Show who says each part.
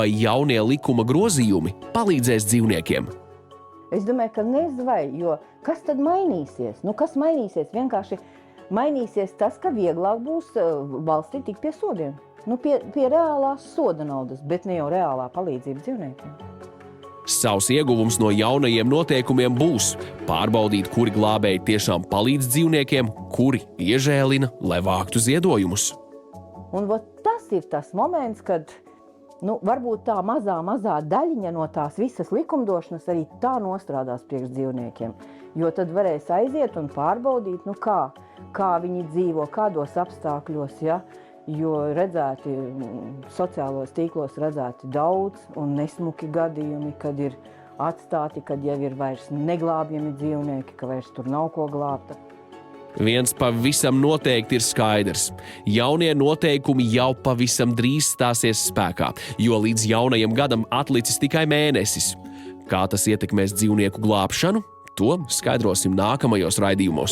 Speaker 1: Vai jaunie likuma grozījumi palīdzēs dzīvniekiem?
Speaker 2: Es domāju, ka nezinu vai, jo kas tad mainīsies? Kas mainīsies? Vienkārši mainīsies tas, ka vieglāk būs valstī tikt pie sodiem. Pie reālās soda naudas, bet ne jau reālā palīdzība dzīvniekiem.
Speaker 1: Savs ieguvums no jaunajiem noteikumiem būs pārbaudīt, kuri glābēji tiešām palīdz dzīvniekiem, kuri iežēlina, lai vāktu ziedojumus.
Speaker 2: Un tas ir tas moments, kad varbūt tā mazā daļiņa no tās visas likumdošanas arī tā nostrādās priekš dzīvniekiem. Jo tad varēs aiziet un pārbaudīt, kā viņi dzīvo, kādos apstākļos, ja? Jo redzēti sociālos tīklos daudz un nesmuki gadījumi, kad ir atstāti, kad jau ir vairs neglābjami dzīvnieki, ka vairs tur nav ko glābta.
Speaker 1: Viens pavisam noteikti ir skaidrs. Jaunie noteikumi jau pavisam drīz stāsies spēkā, jo līdz jaunajam gadam atlicis tikai mēnesis. Kā tas ietekmēs dzīvnieku glābšanu, to skaidrosim nākamajos raidījumos.